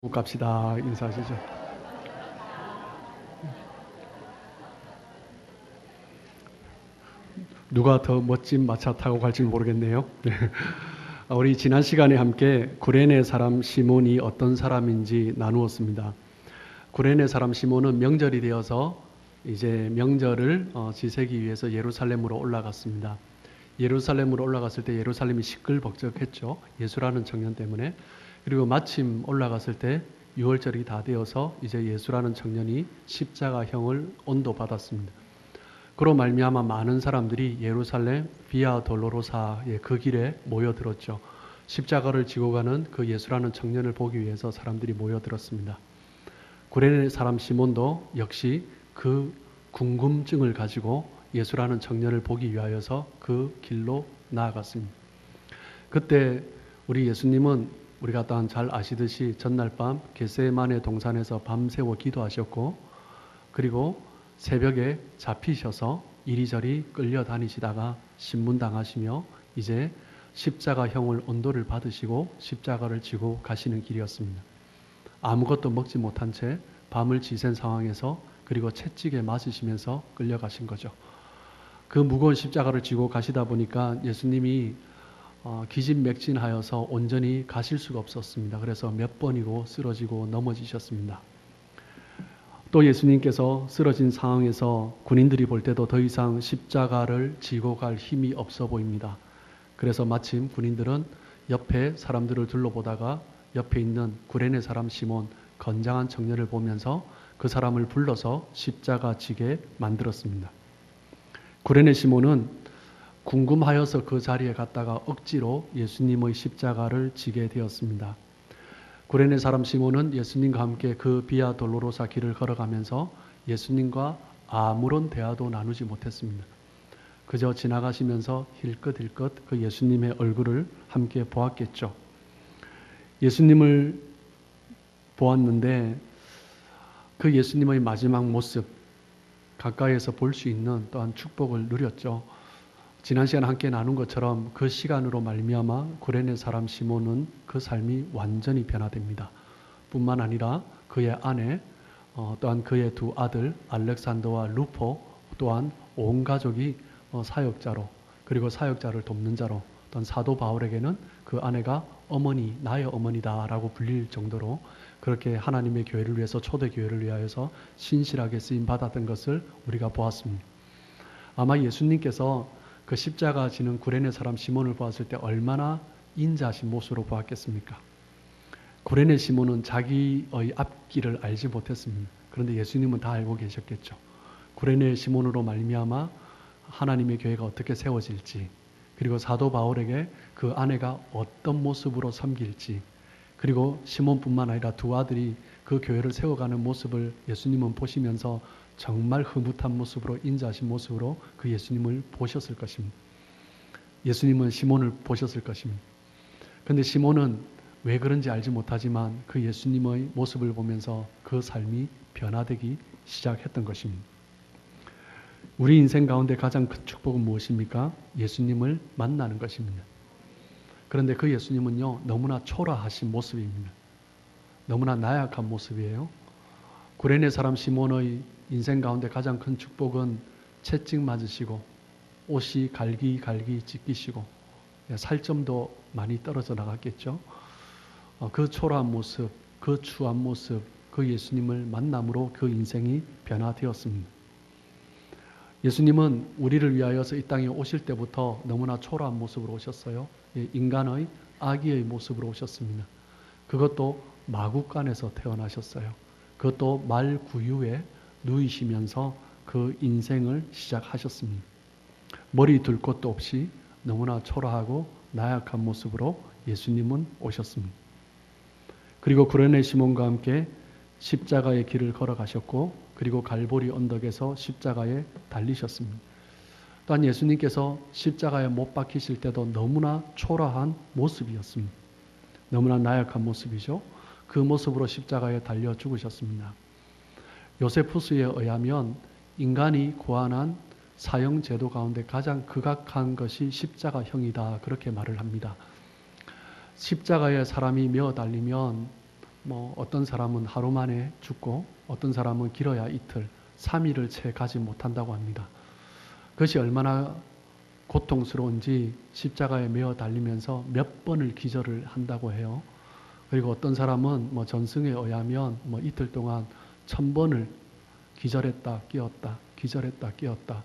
갑시다. 인사하시죠. 누가 더 멋진 마차 타고 갈지 모르겠네요. 우리 지난 시간에 함께 구레네 사람 시몬이 어떤 사람인지 나누었습니다. 구레네 사람 시몬은 명절이 되어서 이제 명절을 지새기 위해서 예루살렘으로 올라갔습니다. 예루살렘으로 올라갔을 때 예루살렘이 시끌벅적했죠. 예수라는 청년 때문에. 그리고 마침 올라갔을 때 6월절이 다 되어서 이제 예수라는 청년이 십자가형을 온도받았습니다. 그로 말미암아 많은 사람들이 예루살렘 비아 돌로로사의 그 길에 모여들었죠. 십자가를 지고 가는 그 예수라는 청년을 보기 위해서 사람들이 모여들었습니다. 구레네 사람 시몬도 역시 그 궁금증을 가지고 예수라는 청년을 보기 위하여서 그 길로 나아갔습니다. 그때 우리 예수님은 우리가 또한 잘 아시듯이 전날 밤 겟세마네 동산에서 밤새워 기도하셨고, 그리고 새벽에 잡히셔서 이리저리 끌려다니시다가 신문당하시며 이제 십자가형을 온도를 받으시고 십자가를 지고 가시는 길이었습니다. 아무것도 먹지 못한 채 밤을 지샌 상황에서 그리고 채찍에 맞으시면서 끌려가신 거죠. 그 무거운 십자가를 지고 가시다 보니까 예수님이 기진맥진하여서 온전히 가실 수가 없었습니다. 그래서 몇 번이고 쓰러지고 넘어지셨습니다. 또 예수님께서 쓰러진 상황에서 군인들이 볼 때도 더 이상 십자가를 지고 갈 힘이 없어 보입니다. 그래서 마침 군인들은 옆에 사람들을 둘러보다가 옆에 있는 구레네 사람 시몬, 건장한 청년을 보면서 그 사람을 불러서 십자가 지게 만들었습니다. 구레네 시몬은 궁금하여서 그 자리에 갔다가 억지로 예수님의 십자가를 지게 되었습니다. 구레네 사람 시몬은 예수님과 함께 그 비아 돌로로사 길을 걸어가면서 예수님과 아무런 대화도 나누지 못했습니다. 그저 지나가시면서 힐끗힐끗 그 예수님의 얼굴을 함께 보았겠죠. 예수님을 보았는데 그 예수님의 마지막 모습 가까이에서 볼 수 있는 또한 축복을 누렸죠. 지난 시간 함께 나눈 것처럼 그 시간으로 말미암아 구레네 사람 시몬은 그 삶이 완전히 변화됩니다. 뿐만 아니라 그의 아내 또한 그의 두 아들 알렉산더와 루포 또한 온 가족이 사역자로, 그리고 사역자를 돕는 자로, 또한 사도 바울에게는 그 아내가 어머니, 나의 어머니다라고 불릴 정도로 그렇게 하나님의 교회를 위해서, 초대 교회를 위하여서 신실하게 쓰임 받았던 것을 우리가 보았습니다. 아마 예수님께서 그 십자가 지는 구레네 사람 시몬을 보았을 때 얼마나 인자하신 모습으로 보았겠습니까? 구레네 시몬은 자기의 앞길을 알지 못했습니다. 그런데 예수님은 다 알고 계셨겠죠. 구레네 시몬으로 말미암아 하나님의 교회가 어떻게 세워질지, 그리고 사도 바울에게 그 아내가 어떤 모습으로 섬길지, 그리고 시몬뿐만 아니라 두 아들이 그 교회를 세워가는 모습을 예수님은 보시면서 정말 흐뭇한 모습으로, 인자하신 모습으로 그 예수님을 보셨을 것입니다. 예수님은 시몬을 보셨을 것입니다. 그런데 시몬은 왜 그런지 알지 못하지만 그 예수님의 모습을 보면서 그 삶이 변화되기 시작했던 것입니다. 우리 인생 가운데 가장 큰 축복은 무엇입니까? 예수님을 만나는 것입니다. 그런데 그 예수님은요, 너무나 초라하신 모습입니다. 너무나 나약한 모습이에요. 구레네 사람 시몬의 인생 가운데 가장 큰 축복은 채찍 맞으시고 옷이 갈기갈기 찢기시고 살점도 많이 떨어져 나갔겠죠. 그 초라한 모습, 그 추한 모습, 그 예수님을 만남으로 그 인생이 변화되었습니다. 예수님은 우리를 위하여서 이 땅에 오실 때부터 너무나 초라한 모습으로 오셨어요. 인간의 아기의 모습으로 오셨습니다. 그것도 마구간에서 태어나셨어요. 그것도 말구유에 누이시면서 그 인생을 시작하셨습니다. 머리 둘 곳도 없이 너무나 초라하고 나약한 모습으로 예수님은 오셨습니다. 그리고 구레네 시몬과 함께 십자가의 길을 걸어가셨고, 그리고 갈보리 언덕에서 십자가에 달리셨습니다. 또한 예수님께서 십자가에 못 박히실 때도 너무나 초라한 모습이었습니다. 너무나 나약한 모습이죠. 그 모습으로 십자가에 달려 죽으셨습니다. 요세푸스에 의하면 인간이 고안한 사형제도 가운데 가장 극악한 것이 십자가형이다, 그렇게 말을 합니다. 십자가에 사람이 메어 달리면 어떤 사람은 하루 만에 죽고 어떤 사람은 길어야 이틀, 3일을 채 가지 못한다고 합니다. 그것이 얼마나 고통스러운지 십자가에 매어 달리면서 몇 번을 기절을 한다고 해요. 그리고 어떤 사람은 전승에 의하면 이틀 동안 1000번을 기절했다 끼었다 기절했다 끼었다,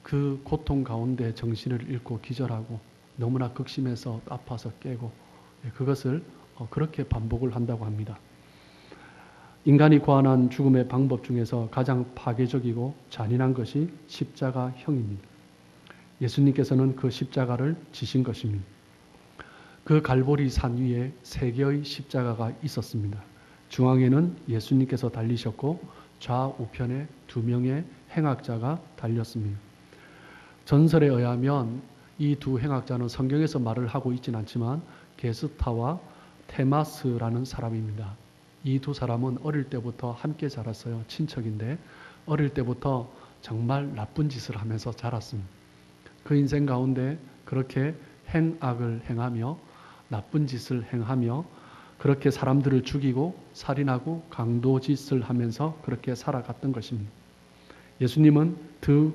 그 고통 가운데 정신을 잃고 기절하고 너무나 극심해서 아파서 깨고, 그것을 그렇게 반복을 한다고 합니다. 인간이 고안한 죽음의 방법 중에서 가장 파괴적이고 잔인한 것이 십자가형입니다. 예수님께서는 그 십자가를 지신 것입니다. 그 갈보리 산 위에 3개의 십자가가 있었습니다. 중앙에는 예수님께서 달리셨고 좌우편에 2명의 행악자가 달렸습니다. 전설에 의하면 이 두 행악자는 성경에서 말을 하고 있지는 않지만 게스타와 테마스라는 사람입니다. 이 두 사람은 어릴 때부터 함께 자랐어요. 친척인데 어릴 때부터 정말 나쁜 짓을 하면서 자랐습니다. 그 인생 가운데 그렇게 행악을 행하며 나쁜 짓을 행하며 그렇게 사람들을 죽이고 살인하고 강도짓을 하면서 그렇게 살아갔던 것입니다. 예수님은 그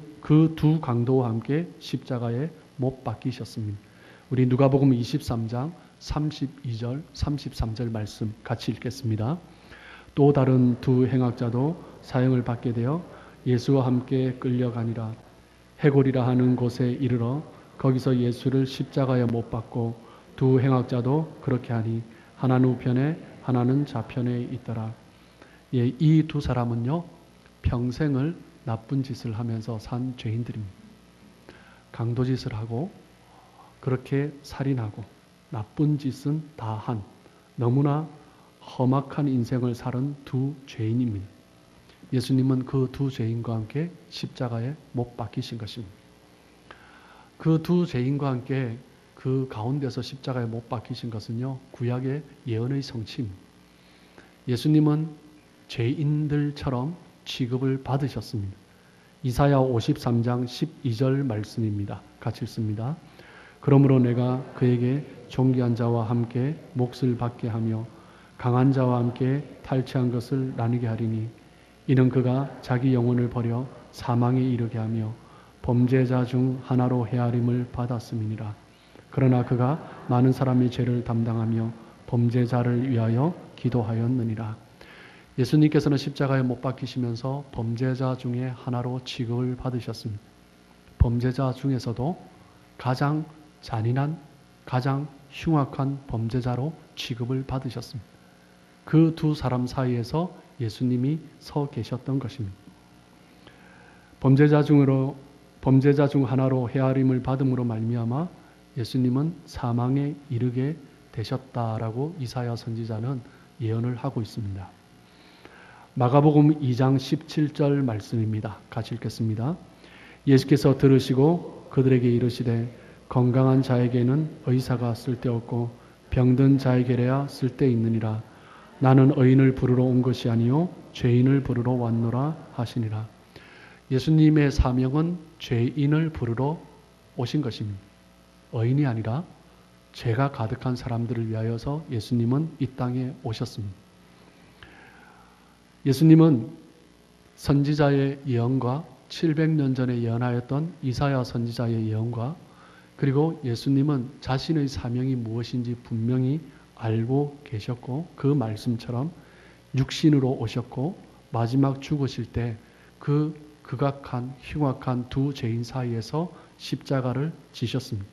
두 강도와 함께 십자가에 못 박히셨습니다. 우리 누가복음 23장 32절, 33절 말씀 같이 읽겠습니다. 또 다른 두 행악자도 사형을 받게 되어 예수와 함께 끌려가니라. 해골이라 하는 곳에 이르러 거기서 예수를 십자가에 못 박고 두 행악자도 그렇게 하니 하나는 우편에 하나는 좌편에 있더라. 이 두 사람은요, 평생을 나쁜 짓을 하면서 산 죄인들입니다. 강도짓을 하고 그렇게 살인하고 나쁜 짓은 다 한 너무나 험악한 인생을 살은 두 죄인입니다. 예수님은 그 두 죄인과 함께 십자가에 못 박히신 것입니다. 그 두 죄인과 함께 그 가운데서 십자가에 못 박히신 것은요, 구약의 예언의 성취입니다. 예수님은 죄인들처럼 취급을 받으셨습니다. 이사야 53장 12절 말씀입니다. 같이 읽습니다. 그러므로 내가 그에게 존귀한 자와 함께 몫을 받게 하며 강한 자와 함께 탈취한 것을 나누게 하리니 이는 그가 자기 영혼을 버려 사망에 이르게 하며 범죄자 중 하나로 헤아림을 받았음이니라. 그러나 그가 많은 사람의 죄를 담당하며 범죄자를 위하여 기도하였느니라. 예수님께서는 십자가에 못 박히시면서 범죄자 중에 하나로 취급을 받으셨습니다. 범죄자 중에서도 가장 잔인한, 가장 흉악한 범죄자로 취급을 받으셨습니다. 그 두 사람 사이에서 예수님이 서 계셨던 것입니다. 범죄자 중 하나로 헤아림을 받음으로 말미암아 예수님은 사망에 이르게 되셨다라고 이사야 선지자는 예언을 하고 있습니다. 마가복음 2장 17절 말씀입니다. 같이 읽겠습니다. 예수께서 들으시고 그들에게 이르시되 건강한 자에게는 의사가 쓸데없고 병든 자에게래야 쓸데있느니라. 나는 의인을 부르러 온 것이 아니요 죄인을 부르러 왔노라 하시니라. 예수님의 사명은 죄인을 부르러 오신 것입니다. 의인이 아니라 죄가 가득한 사람들을 위하여서 예수님은 이 땅에 오셨습니다. 예수님은 선지자의 예언과 700년 전에 예언하였던 이사야 선지자의 예언과 그리고 예수님은 자신의 사명이 무엇인지 분명히 알고 계셨고 그 말씀처럼 육신으로 오셨고 마지막 죽으실 때 그 극악한 흉악한 두 죄인 사이에서 십자가를 지셨습니다.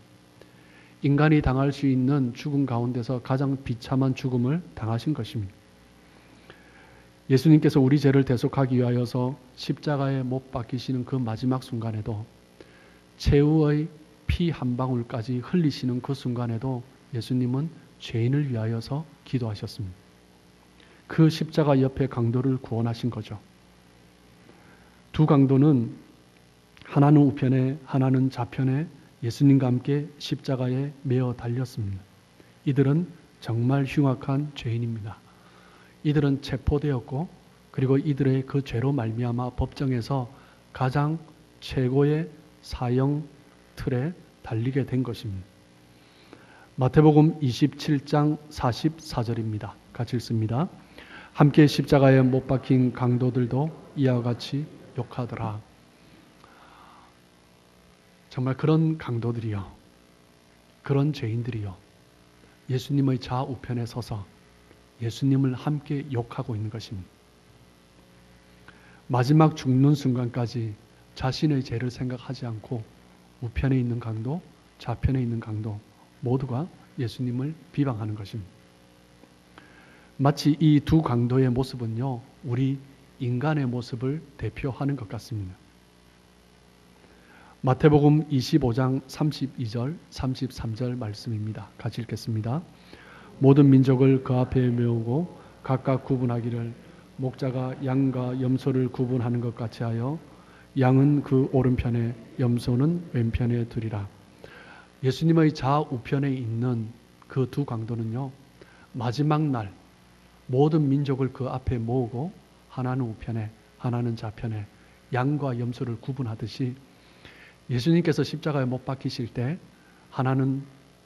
인간이 당할 수 있는 죽음 가운데서 가장 비참한 죽음을 당하신 것입니다. 예수님께서 우리 죄를 대속하기 위하여서 십자가에 못 박히시는 그 마지막 순간에도 최후의 피 한 방울까지 흘리시는 그 순간에도 예수님은 죄인을 위하여서 기도하셨습니다. 그 십자가 옆에 강도를 구원하신 거죠. 두 강도는 하나는 우편에 하나는 좌편에 예수님과 함께 십자가에 매어 달렸습니다. 이들은 정말 흉악한 죄인입니다. 이들은 체포되었고 그리고 이들의 그 죄로 말미암아 법정에서 가장 최고의 사형 틀에 달리게 된 것입니다. 마태복음 27장 44절입니다. 같이 읽습니다. 함께 십자가에 못 박힌 강도들도 이와 같이 욕하더라. 정말 그런 강도들이요, 그런 죄인들이요, 예수님의 좌우편에 서서 예수님을 함께 욕하고 있는 것입니다. 마지막 죽는 순간까지 자신의 죄를 생각하지 않고 우편에 있는 강도, 좌편에 있는 강도 모두가 예수님을 비방하는 것입니다. 마치 이 두 강도의 모습은요, 우리 인간의 모습을 대표하는 것 같습니다. 마태복음 25장 32절, 33절 말씀입니다. 같이 읽겠습니다. 모든 민족을 그 앞에 메우고 각각 구분하기를 목자가 양과 염소를 구분하는 것 같이 하여 양은 그 오른편에 염소는 왼편에 두리라. 예수님의 좌우편에 있는 그 두 강도는요, 마지막 날 모든 민족을 그 앞에 모으고 하나는 우편에 하나는 좌편에 양과 염소를 구분하듯이 예수님께서 십자가에 못 박히실 때 하나는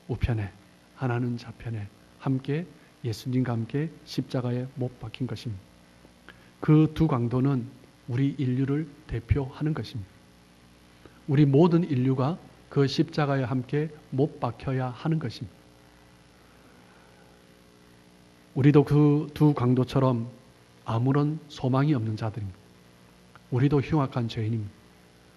우편에 하나는 좌편에 함께 예수님과 함께 십자가에 못 박힌 것입니다. 그 두 강도는 우리 인류를 대표하는 것입니다. 우리 모든 인류가 그 십자가에 함께 못 박혀야 하는 것입니다. 우리도 그 두 강도처럼 아무런 소망이 없는 자들입니다. 우리도 흉악한 죄인입니다.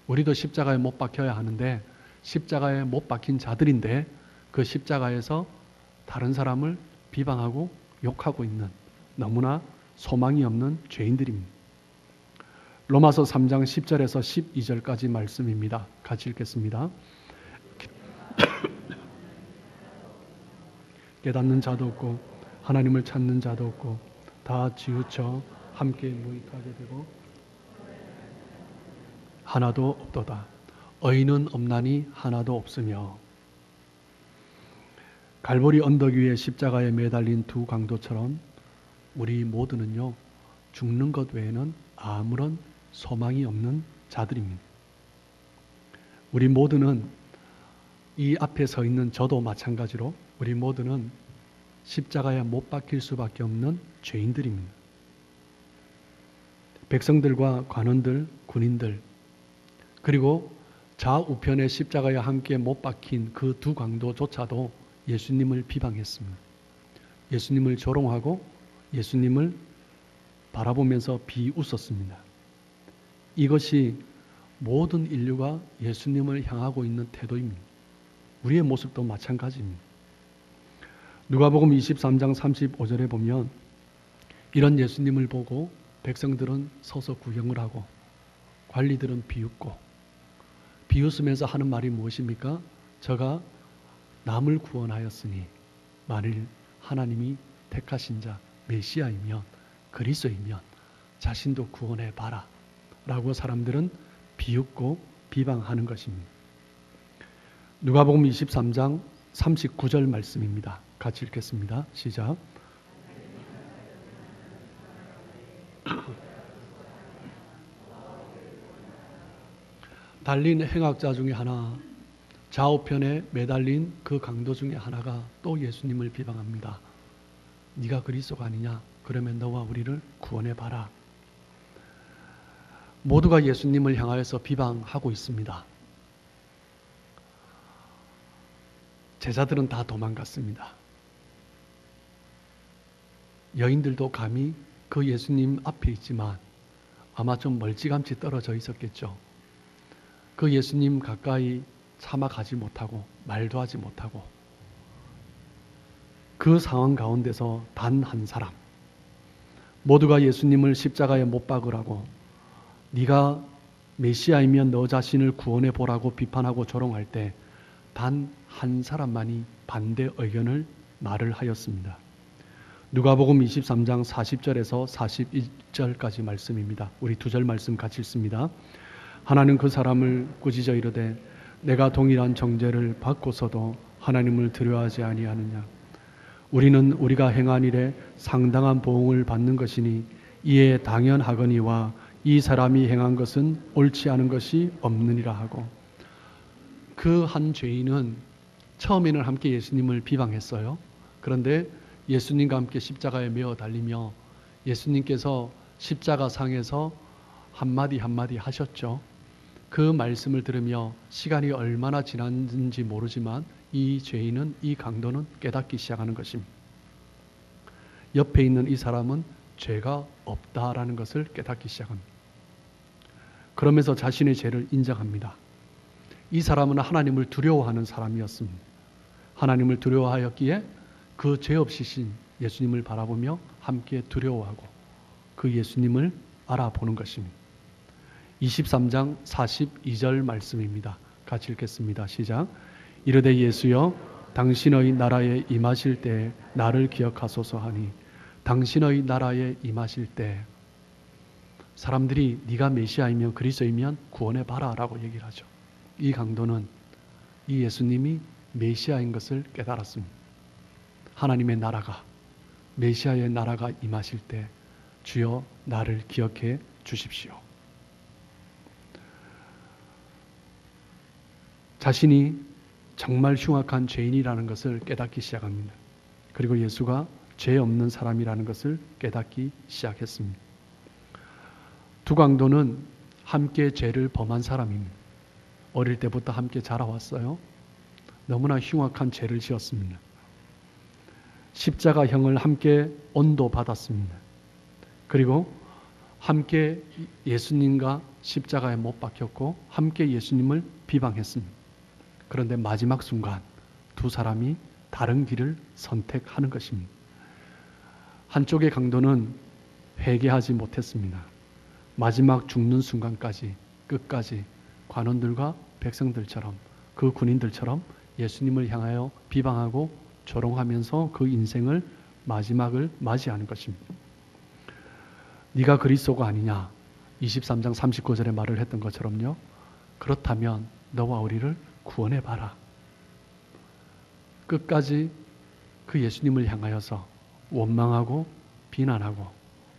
우리도 십자가에 못 박혀야 하는데 십자가에 못 박힌 자들인데 그 십자가에서 다른 사람을 비방하고 욕하고 있는 너무나 소망이 없는 죄인들입니다. 로마서 3장 10절에서 12절까지 말씀입니다. 같이 읽겠습니다. 깨닫는 자도 없고 하나님을 찾는 자도 없고 다 치우쳐 함께 무익하게 되고 하나도 없도다. 의인은 없나니 하나도 없으며. 갈보리 언덕 위에 십자가에 매달린 두 강도처럼 우리 모두는요, 죽는 것 외에는 아무런 소망이 없는 자들입니다. 우리 모두는 이 앞에 서 있는 저도 마찬가지로 우리 모두는 십자가에 못 박힐 수밖에 없는 죄인들입니다. 백성들과 관원들, 군인들, 그리고 좌우편에 십자가에 함께 못 박힌 그 두 강도조차도 예수님을 비방했습니다. 예수님을 조롱하고 예수님을 바라보면서 비웃었습니다. 이것이 모든 인류가 예수님을 향하고 있는 태도입니다. 우리의 모습도 마찬가지입니다. 누가복음 23장 35절에 보면 이런 예수님을 보고 백성들은 서서 구경을 하고 관리들은 비웃고, 비웃으면서 하는 말이 무엇입니까? 저가 남을 구원하였으니 만일 하나님이 택하신 자 메시아이면 그리스도이면 자신도 구원해 봐라 라고 사람들은 비웃고 비방하는 것입니다. 누가복음 23장 39절 말씀입니다. 같이 읽겠습니다. 시작. 달린 행악자 중에 하나, 좌우편에 매달린 그 강도 중에 하나가 또 예수님을 비방합니다. 네가 그리스도가 아니냐? 그러면 너와 우리를 구원해 봐라. 모두가 예수님을 향하여서 비방하고 있습니다. 제자들은 다 도망갔습니다. 여인들도 감히 그 예수님 앞에 있지만 아마 좀 멀찌감치 떨어져 있었겠죠. 그 예수님 가까이 차마 가지 못하고 말도 하지 못하고 그 상황 가운데서 단 한 사람, 모두가 예수님을 십자가에 못 박으라고, 네가 메시아이면 너 자신을 구원해 보라고 비판하고 조롱할 때 단 한 사람만이 반대 의견을 말을 하였습니다. 누가복음 23장 40절에서 41절까지 말씀입니다. 우리 두 절 말씀 같이 읽습니다. 하나는 그 사람을 꾸짖어 이르되 내가 동일한 정죄를 받고서도 하나님을 두려워하지 아니하느냐. 우리는 우리가 행한 일에 상당한 보응을 받는 것이니 이에 당연하거니와 이 사람이 행한 것은 옳지 않은 것이 없느니라 하고. 그 한 죄인은 처음에는 함께 예수님을 비방했어요. 그런데 예수님과 함께 십자가에 매어 달리며 예수님께서 십자가 상에서 한마디 한마디 하셨죠. 그 말씀을 들으며 시간이 얼마나 지났는지 모르지만 이 죄인은, 이 강도는 깨닫기 시작하는 것입니다. 옆에 있는 이 사람은 죄가 없다라는 것을 깨닫기 시작합니다. 그러면서 자신의 죄를 인정합니다. 이 사람은 하나님을 두려워하는 사람이었습니다. 하나님을 두려워하였기에 그 죄 없으신 예수님을 바라보며 함께 두려워하고 그 예수님을 알아보는 것입니다. 23장 42절 말씀입니다. 같이 읽겠습니다. 시작. 이르되 예수여 당신의 나라에 임하실 때 나를 기억하소서 하니, 당신의 나라에 임하실 때, 사람들이 네가 메시아이면 그리스도이면 구원해 봐라 라고 얘기를 하죠. 이 강도는 이 예수님이 메시아인 것을 깨달았습니다. 하나님의 나라가, 메시아의 나라가 임하실 때 주여 나를 기억해 주십시오. 자신이 정말 흉악한 죄인이라는 것을 깨닫기 시작합니다. 그리고 예수가 죄 없는 사람이라는 것을 깨닫기 시작했습니다. 두 강도는 함께 죄를 범한 사람입니다. 어릴 때부터 함께 자라왔어요. 너무나 흉악한 죄를 지었습니다. 십자가형을 함께 언도받았습니다. 그리고 함께 예수님과 십자가에 못 박혔고 함께 예수님을 비방했습니다. 그런데 마지막 순간 두 사람이 다른 길을 선택하는 것입니다. 한쪽의 강도는 회개하지 못했습니다. 마지막 죽는 순간까지, 끝까지 관원들과 백성들처럼, 그 군인들처럼 예수님을 향하여 비방하고 조롱하면서 그 인생을, 마지막을 맞이하는 것입니다. 네가 그리스도가 아니냐, 23장 39절에 말을 했던 것처럼요. 그렇다면 너와 우리를 구원해 봐라. 끝까지 그 예수님을 향하여서 원망하고 비난하고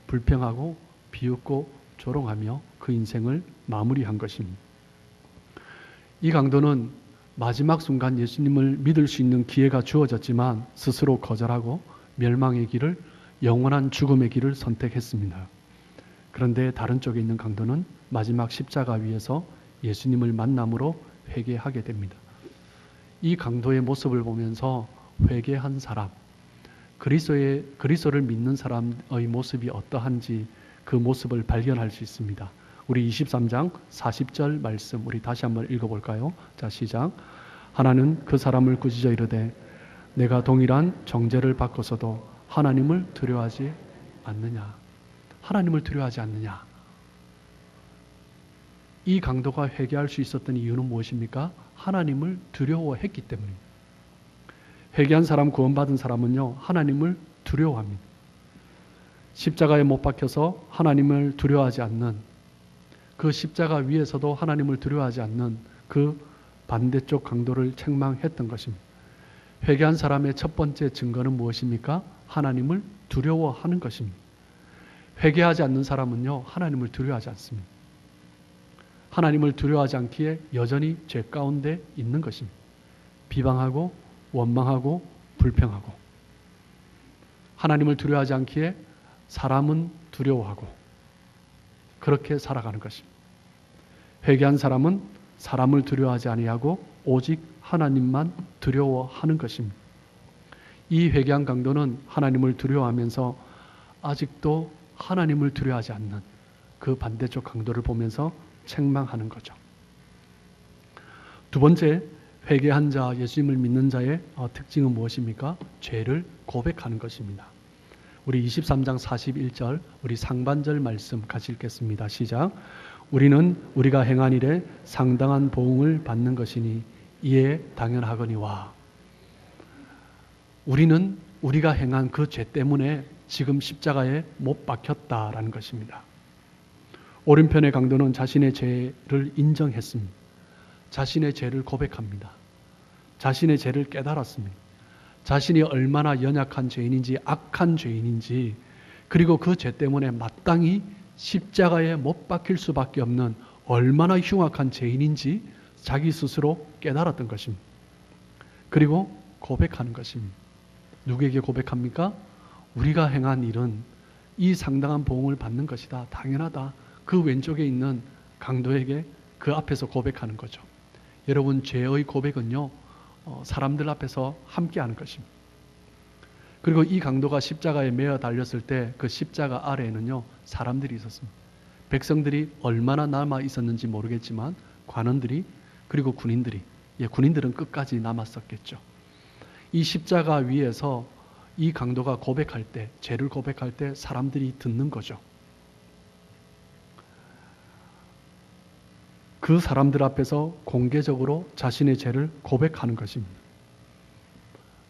불평하고 비웃고 조롱하며 그 인생을 마무리한 것입니다. 이 강도는 마지막 순간 예수님을 믿을 수 있는 기회가 주어졌지만 스스로 거절하고 멸망의 길을, 영원한 죽음의 길을 선택했습니다. 그런데 다른 쪽에 있는 강도는 마지막 십자가 위에서 예수님을 만남으로 회개하게 됩니다. 이 강도의 모습을 보면서 회개한 사람, 그리스도를 믿는 사람의 모습이 어떠한지 그 모습을 발견할 수 있습니다. 우리 23장 40절 말씀 우리 다시 한번 읽어볼까요? 자, 시작. 하나는 그 사람을 꾸짖어 이르되 내가 동일한 정죄를 받고서도 하나님을 두려워하지 않느냐. 하나님을 두려워하지 않느냐. 이 강도가 회개할 수 있었던 이유는 무엇입니까? 하나님을 두려워했기 때문입니다. 회개한 사람, 구원받은 사람은요, 하나님을 두려워합니다. 십자가에 못 박혀서 하나님을 두려워하지 않는, 그 십자가 위에서도 하나님을 두려워하지 않는 그 반대쪽 강도를 책망했던 것입니다. 회개한 사람의 첫 번째 증거는 무엇입니까? 하나님을 두려워하는 것입니다. 회개하지 않는 사람은요, 하나님을 두려워하지 않습니다. 하나님을 두려워하지 않기에 여전히 죄 가운데 있는 것입니다. 비방하고 원망하고 불평하고, 하나님을 두려워하지 않기에 사람은 두려워하고 그렇게 살아가는 것입니다. 회개한 사람은 사람을 두려워하지 아니하고 오직 하나님만 두려워하는 것입니다. 이 회개한 강도는 하나님을 두려워하면서 아직도 하나님을 두려워하지 않는 그 반대쪽 강도를 보면서 책망하는 거죠. 두 번째, 회개한 자, 예수님을 믿는 자의 특징은 무엇입니까? 죄를 고백하는 것입니다. 우리 23장 41절, 우리 상반절 말씀 같이 읽겠습니다. 시작. 우리는 우리가 행한 일에 상당한 보응을 받는 것이니 이에 당연하거니와. 우리는 우리가 행한 그 죄 때문에 지금 십자가에 못 박혔다라는 것입니다. 오른편의 강도는 자신의 죄를 인정했습니다. 자신의 죄를 고백합니다. 자신의 죄를 깨달았습니다. 자신이 얼마나 연약한 죄인인지, 악한 죄인인지, 그리고 그 죄 때문에 마땅히 십자가에 못 박힐 수밖에 없는 얼마나 흉악한 죄인인지 자기 스스로 깨달았던 것입니다. 그리고 고백하는 것입니다. 누구에게 고백합니까? 우리가 행한 일은 이 상당한 보응을 받는 것이다. 당연하다. 그 왼쪽에 있는 강도에게 그 앞에서 고백하는 거죠. 여러분, 죄의 고백은요, 사람들 앞에서 함께 하는 것입니다. 그리고 이 강도가 십자가에 매어 달렸을 때 그 십자가 아래에는요, 사람들이 있었습니다. 백성들이 얼마나 남아 있었는지 모르겠지만 관원들이, 그리고 군인들이, 군인들은 끝까지 남았었겠죠. 이 십자가 위에서 이 강도가 고백할 때, 죄를 고백할 때 사람들이 듣는 거죠. 그 사람들 앞에서 공개적으로 자신의 죄를 고백하는 것입니다.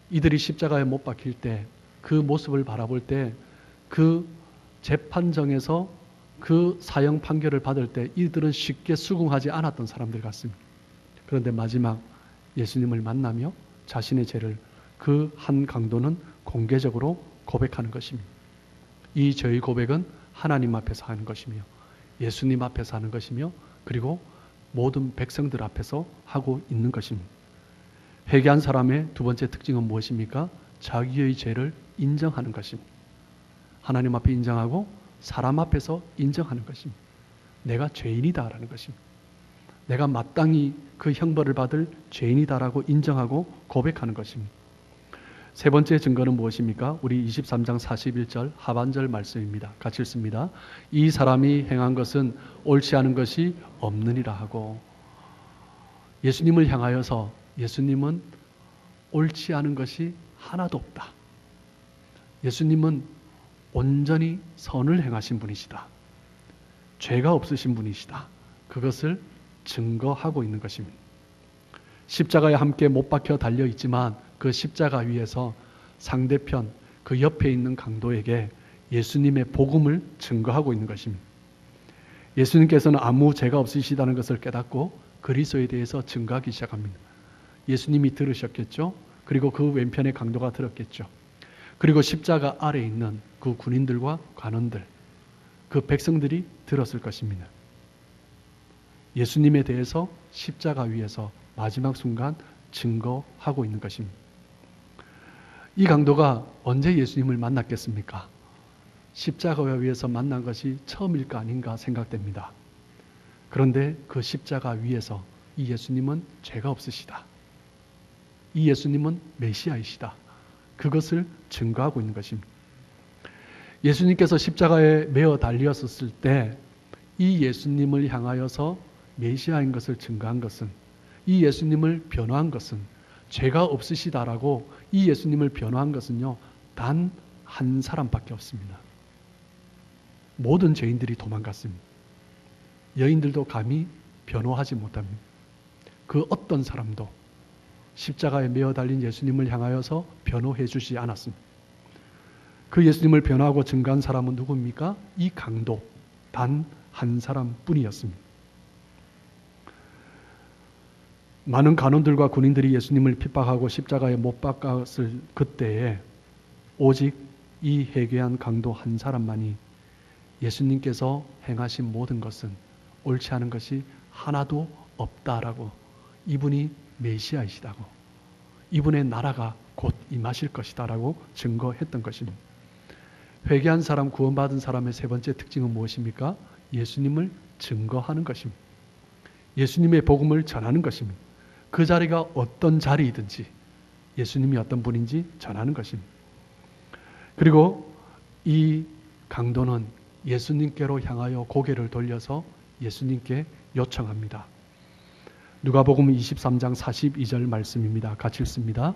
이들이 십자가에 못 박힐 때, 그 모습을 바라볼 때, 그 재판정에서 그 사형 판결을 받을 때 이들은 쉽게 수긍하지 않았던 사람들 같습니다. 그런데 마지막 예수님을 만나며 자신의 죄를 그 한 강도는 공개적으로 고백하는 것입니다. 이 죄의 고백은 하나님 앞에서 하는 것이며, 예수님 앞에서 하는 것이며, 그리고 모든 백성들 앞에서 하고 있는 것입니다. 회개한 사람의 두 번째 특징은 무엇입니까? 자기의 죄를 인정하는 것입니다. 하나님 앞에 인정하고 사람 앞에서 인정하는 것입니다. 내가 죄인이다라는 것입니다. 내가 마땅히 그 형벌을 받을 죄인이다라고 인정하고 고백하는 것입니다. 세 번째 증거는 무엇입니까? 우리 23장 41절 하반절 말씀입니다. 같이 읽습니다. 이 사람이 행한 것은 옳지 않은 것이 없느니라 하고, 예수님을 향하여서 예수님은 옳지 않은 것이 하나도 없다. 예수님은 온전히 선을 행하신 분이시다. 죄가 없으신 분이시다. 그것을 증거하고 있는 것입니다. 십자가에 함께 못 박혀 달려 있지만 그 십자가 위에서 상대편, 그 옆에 있는 강도에게 예수님의 복음을 증거하고 있는 것입니다. 예수님께서는 아무 죄가 없으시다는 것을 깨닫고 그리스도에 대해서 증거하기 시작합니다. 예수님이 들으셨겠죠? 그리고 그 왼편의 강도가 들었겠죠. 그리고 십자가 아래에 있는 그 군인들과 관원들, 그 백성들이 들었을 것입니다. 예수님에 대해서 십자가 위에서 마지막 순간 증거하고 있는 것입니다. 이 강도가 언제 예수님을 만났겠습니까? 십자가 위에서 만난 것이 처음일까 아닌가 생각됩니다. 그런데 그 십자가 위에서 이 예수님은 죄가 없으시다. 이 예수님은 메시아이시다. 그것을 증거하고 있는 것입니다. 예수님께서 십자가에 매어 달렸었을 때 이 예수님을 향하여서 메시아인 것을 증거한 것은, 이 예수님을 변호한 것은, 죄가 없으시다라고 이 예수님을 변호한 것은요, 단 한 사람밖에 없습니다. 모든 죄인들이 도망갔습니다. 여인들도 감히 변호하지 못합니다. 그 어떤 사람도 십자가에 매어 달린 예수님을 향하여서 변호해 주지 않았습니다. 그 예수님을 변호하고 증거한 사람은 누구입니까? 이 강도, 단 한 사람뿐이었습니다. 많은 간원들과 군인들이 예수님을 핍박하고 십자가에 못 박았을 그때에 오직 이 회개한 강도 한 사람만이 예수님께서 행하신 모든 것은 옳지 않은 것이 하나도 없다라고, 이분이 메시아이시다고, 이분의 나라가 곧 임하실 것이다라고 증거했던 것입니다. 회개한 사람, 구원받은 사람의 세 번째 특징은 무엇입니까? 예수님을 증거하는 것입니다. 예수님의 복음을 전하는 것입니다. 그 자리가 어떤 자리이든지 예수님이 어떤 분인지 전하는 것입니다. 그리고 이 강도는 예수님께로 향하여 고개를 돌려서 예수님께 요청합니다. 누가복음 23장 42절 말씀입니다. 같이 읽습니다.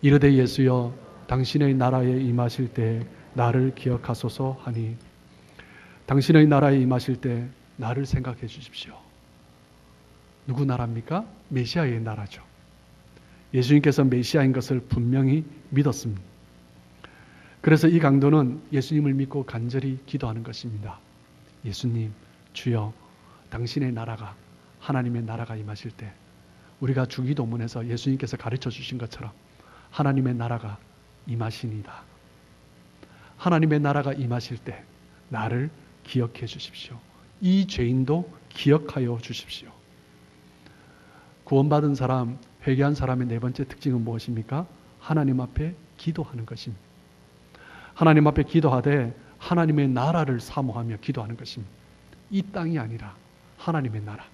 이르되 예수여 당신의 나라에 임하실 때 나를 기억하소서 하니, 당신의 나라에 임하실 때 나를 생각해 주십시오. 누구 나라입니까? 메시아의 나라죠. 예수님께서 메시아인 것을 분명히 믿었습니다. 그래서 이 강도는 예수님을 믿고 간절히 기도하는 것입니다. 예수님, 주여, 당신의 나라가, 하나님의 나라가 임하실 때, 우리가 주기도문에서 예수님께서 가르쳐 주신 것처럼 하나님의 나라가 임하시니다. 하나님의 나라가 임하실 때 나를 기억해 주십시오. 이 죄인도 기억하여 주십시오. 구원받은 사람, 회개한 사람의 네 번째 특징은 무엇입니까? 하나님 앞에 기도하는 것입니다. 하나님 앞에 기도하되 하나님의 나라를 사모하며 기도하는 것입니다. 이 땅이 아니라 하나님의 나라.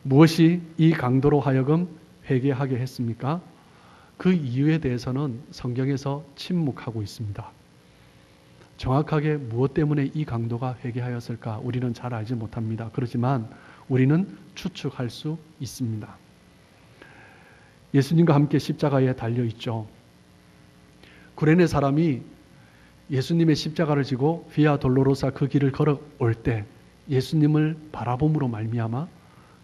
무엇이 이 강도로 하여금 회개하게 했습니까? 그 이유에 대해서는 성경에서 침묵하고 있습니다. 정확하게 무엇 때문에 이 강도가 회개하였을까? 우리는 잘 알지 못합니다. 그렇지만 우리는 추측할 수 있습니다. 예수님과 함께 십자가에 달려 있죠. 구레네 사람이 예수님의 십자가를 지고 비아 돌로로사 그 길을 걸어올 때 예수님을 바라봄으로 말미암아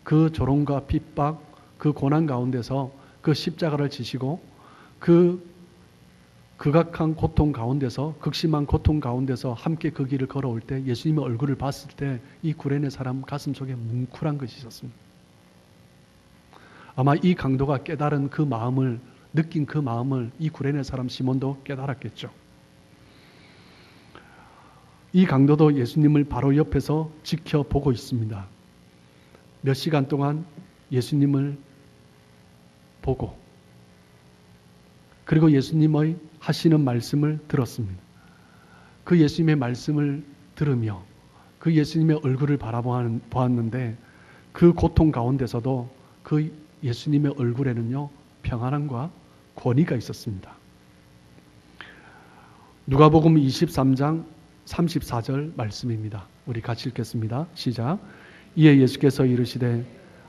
그 조롱과 핍박, 그 고난 가운데서 그 십자가를 지시고 그 극악한 고통 가운데서, 극심한 고통 가운데서 함께 그 길을 걸어올 때 예수님의 얼굴을 봤을 때 이 구레네 사람 가슴 속에 뭉클한 것이 있었습니다. 아마 이 강도가 깨달은 그 마음을, 느낀 그 마음을 이 구레네 사람 시몬도 깨달았겠죠. 이 강도도 예수님을 바로 옆에서 지켜보고 있습니다. 몇 시간 동안 예수님을 보고 그리고 예수님의 하시는 말씀을 들었습니다. 그 예수님의 말씀을 들으며 그 예수님의 얼굴을 바라보았는데 그 고통 가운데서도 그 예수님의 얼굴에는요, 평안함과 권위가 있었습니다. 누가복음 23장 34절 말씀입니다. 우리 같이 읽겠습니다. 시작. 이에 예수께서 이르시되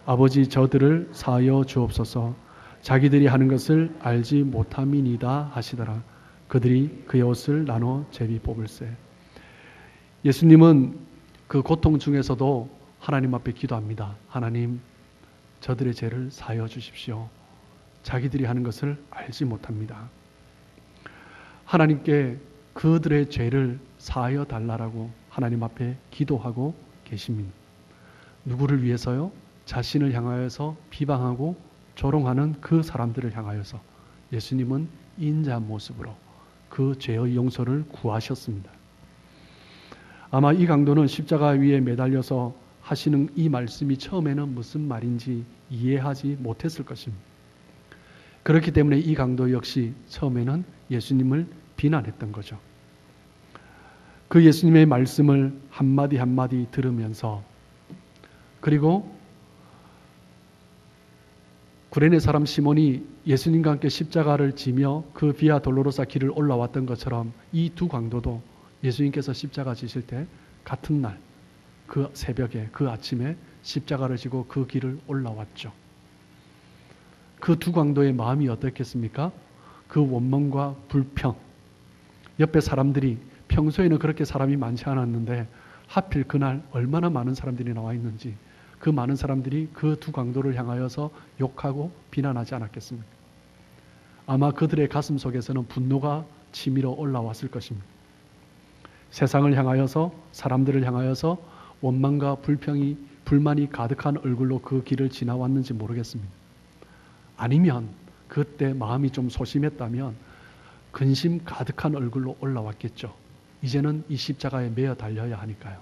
아버지 저들을 사하여 주옵소서 자기들이 하는 것을 알지 못함이니이다 하시더라. 그들이 그의 옷을 나눠 제비 뽑을세. 예수님은 그 고통 중에서도 하나님 앞에 기도합니다. 하나님, 저들의 죄를 사하여 주십시오. 자기들이 하는 것을 알지 못합니다. 하나님께 그들의 죄를 사하여 달라라고 하나님 앞에 기도하고 계십니다. 누구를 위해서요? 자신을 향하여서 비방하고 조롱하는 그 사람들을 향하여서 예수님은 인자한 모습으로 그 죄의 용서를 구하셨습니다. 아마 이 강도는 십자가 위에 매달려서 하시는 이 말씀이 처음에는 무슨 말인지 이해하지 못했을 것입니다. 그렇기 때문에 이 강도 역시 처음에는 예수님을 비난했던 거죠. 그 예수님의 말씀을 한마디 한마디 들으면서 그리고 구레네 사람 시몬이 예수님과 함께 십자가를 지며 그 비아 돌로로사 길을 올라왔던 것처럼 이 두 강도도 예수님께서 십자가 지실 때 같은 날 그 새벽에 그 아침에 십자가를 지고 그 길을 올라왔죠. 그 두 강도의 마음이 어떻겠습니까? 그 원망과 불평, 옆에 사람들이 평소에는 그렇게 사람이 많지 않았는데 하필 그날 얼마나 많은 사람들이 나와 있는지 그 많은 사람들이 그 두 강도를 향하여서 욕하고 비난하지 않았겠습니까? 아마 그들의 가슴 속에서는 분노가 치밀어 올라왔을 것입니다. 세상을 향하여서, 사람들을 향하여서 원망과 불만이 가득한 얼굴로 그 길을 지나왔는지 모르겠습니다. 아니면 그때 마음이 좀 소심했다면 근심 가득한 얼굴로 올라왔겠죠. 이제는 이 십자가에 매어 달려야 하니까요.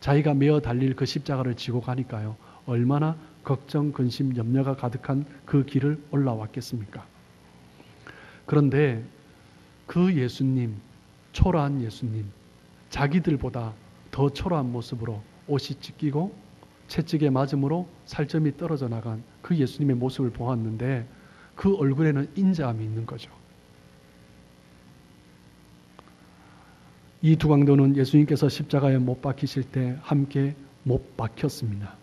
자기가 매어 달릴 그 십자가를 지고 가니까요. 얼마나 걱정, 근심, 염려가 가득한 그 길을 올라왔겠습니까? 그런데 그 예수님, 초라한 예수님, 자기들보다 더 초라한 모습으로 옷이 찢기고 채찍에 맞음으로 살점이 떨어져 나간 그 예수님의 모습을 보았는데 그 얼굴에는 인자함이 있는 거죠. 이 두 강도는 예수님께서 십자가에 못 박히실 때 함께 못 박혔습니다.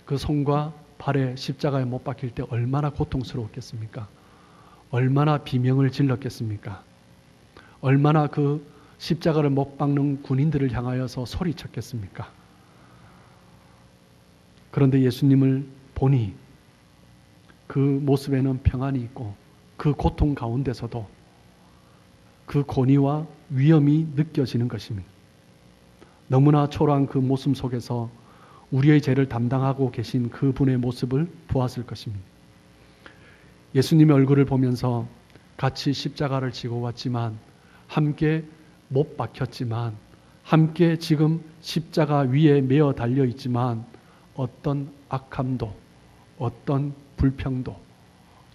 그 손과 발에 십자가에 못 박힐 때 얼마나 고통스러웠겠습니까? 얼마나 비명을 질렀겠습니까? 얼마나 그 십자가를 못 박는 군인들을 향하여서 소리쳤겠습니까? 그런데 예수님을 보니 그 모습에는 평안이 있고 그 고통 가운데서도 그 권위와 위엄이 느껴지는 것입니다. 너무나 초라한 그 모습 속에서 우리의 죄를 담당하고 계신 그분의 모습을 보았을 것입니다. 예수님의 얼굴을 보면서 같이 십자가를 지고 왔지만 함께 못 박혔지만 함께 지금 십자가 위에 매어 달려 있지만 어떤 악함도 어떤 불평도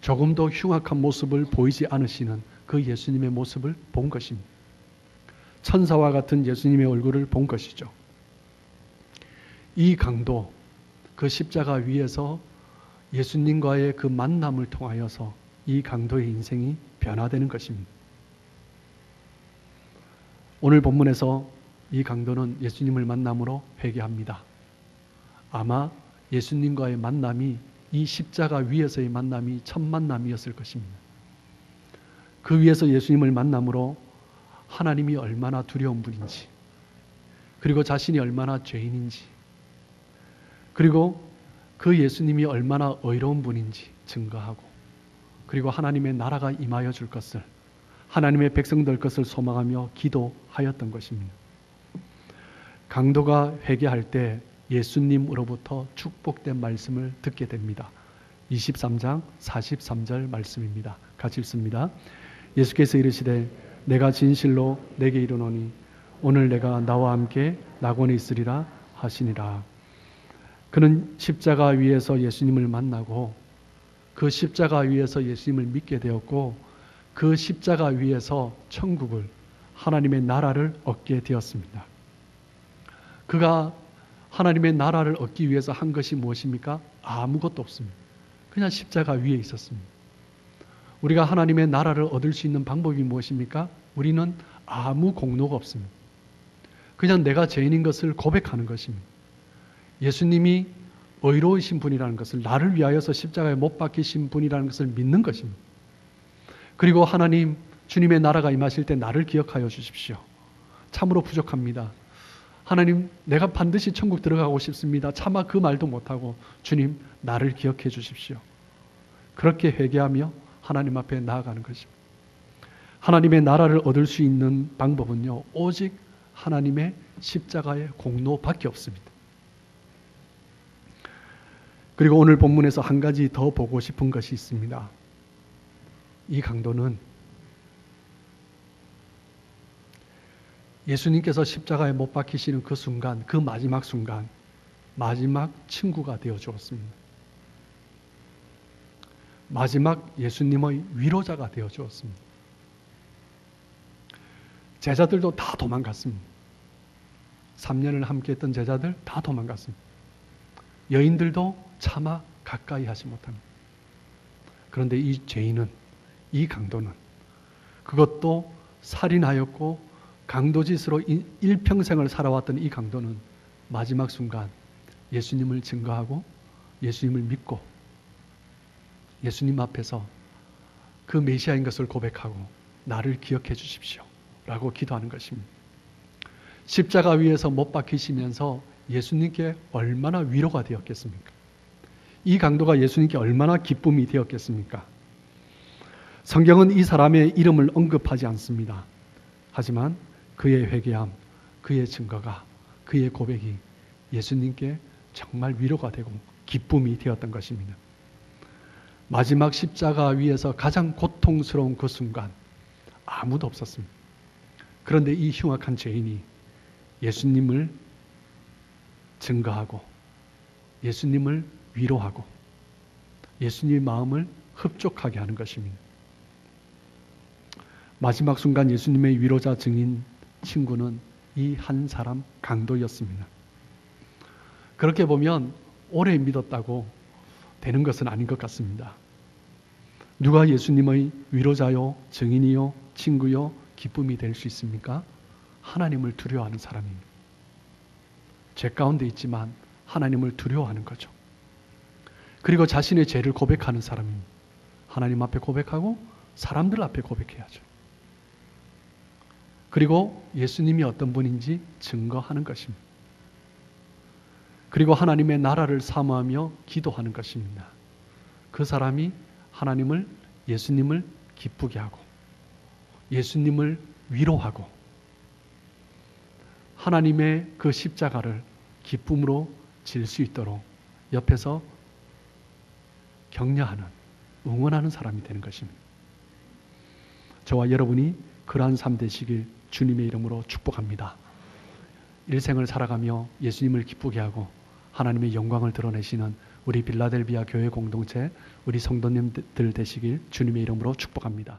조금도 흉악한 모습을 보이지 않으시는 그 예수님의 모습을 본 것입니다. 천사와 같은 예수님의 얼굴을 본 것이죠. 이 강도, 그 십자가 위에서 예수님과의 그 만남을 통하여서 이 강도의 인생이 변화되는 것입니다. 오늘 본문에서 이 강도는 예수님을 만남으로 회개합니다. 아마 예수님과의 만남이 이 십자가 위에서의 만남이 첫 만남이었을 것입니다. 그 위에서 예수님을 만남으로 하나님이 얼마나 두려운 분인지, 그리고 자신이 얼마나 죄인인지, 그리고 그 예수님이 얼마나 의로운 분인지 증거하고, 그리고 하나님의 나라가 임하여 줄 것을, 하나님의 백성 될 것을 소망하며 기도하였던 것입니다. 강도가 회개할 때 예수님으로부터 축복된 말씀을 듣게 됩니다. 23장 43절 말씀입니다. 같이 읽습니다. 예수께서 이르시되 내가 진실로 내게 이르노니 오늘 내가 나와 함께 낙원에 있으리라 하시니라. 그는 십자가 위에서 예수님을 만나고 그 십자가 위에서 예수님을 믿게 되었고 그 십자가 위에서 천국을, 하나님의 나라를 얻게 되었습니다. 그가 하나님의 나라를 얻기 위해서 한 것이 무엇입니까? 아무것도 없습니다. 그냥 십자가 위에 있었습니다. 우리가 하나님의 나라를 얻을 수 있는 방법이 무엇입니까? 우리는 아무 공로가 없습니다. 그냥 내가 죄인인 것을 고백하는 것입니다. 예수님이 의로우신 분이라는 것을, 나를 위하여서 십자가에 못 박히신 분이라는 것을 믿는 것입니다. 그리고 하나님, 주님의 나라가 임하실 때 나를 기억하여 주십시오. 참으로 부족합니다. 하나님, 내가 반드시 천국 들어가고 싶습니다. 차마 그 말도 못하고 주님, 나를 기억해 주십시오. 그렇게 회개하며 하나님 앞에 나아가는 것입니다. 하나님의 나라를 얻을 수 있는 방법은요, 오직 하나님의 십자가의 공로밖에 없습니다. 그리고 오늘 본문에서 한 가지 더 보고 싶은 것이 있습니다. 이 강도는 예수님께서 십자가에 못 박히시는 그 순간, 그 마지막 순간, 마지막 친구가 되어 주었습니다. 마지막 예수님의 위로자가 되어 주었습니다. 제자들도 다 도망갔습니다. 3년을 함께 했던 제자들 다 도망갔습니다. 여인들도 차마 가까이 하지 못합니다. 그런데 이 죄인은, 이 강도는, 그것도 살인하였고 강도짓으로 일평생을 살아왔던 이 강도는 마지막 순간 예수님을 증거하고 예수님을 믿고 예수님 앞에서 그 메시아인 것을 고백하고 나를 기억해 주십시오 라고 기도하는 것입니다. 십자가 위에서 못 박히시면서 예수님께 얼마나 위로가 되었겠습니까? 이 강도가 예수님께 얼마나 기쁨이 되었겠습니까? 성경은 이 사람의 이름을 언급하지 않습니다. 하지만 그의 회개함, 그의 증거가, 그의 고백이 예수님께 정말 위로가 되고 기쁨이 되었던 것입니다. 마지막 십자가 위에서 가장 고통스러운 그 순간 아무도 없었습니다. 그런데 이 흉악한 죄인이 예수님을 증거하고 예수님을 위로하고 예수님의 마음을 흡족하게 하는 것입니다. 마지막 순간 예수님의 위로자 증인 친구는 이 한 사람 강도였습니다. 그렇게 보면 오래 믿었다고 되는 것은 아닌 것 같습니다. 누가 예수님의 위로자요, 증인이요, 친구요, 기쁨이 될 수 있습니까? 하나님을 두려워하는 사람입니다. 죄 가운데 있지만 하나님을 두려워하는 거죠. 그리고 자신의 죄를 고백하는 사람입니다. 하나님 앞에 고백하고 사람들 앞에 고백해야죠. 그리고 예수님이 어떤 분인지 증거하는 것입니다. 그리고 하나님의 나라를 사모하며 기도하는 것입니다. 그 사람이 하나님을, 예수님을 기쁘게 하고 예수님을 위로하고 하나님의 그 십자가를 기쁨으로 질 수 있도록 옆에서 격려하는, 응원하는 사람이 되는 것입니다. 저와 여러분이 그러한 삶 되시길 주님의 이름으로 축복합니다. 일생을 살아가며 예수님을 기쁘게 하고 하나님의 영광을 드러내시는 우리 빌라델비아 교회 공동체, 우리 성도님들 되시길 주님의 이름으로 축복합니다.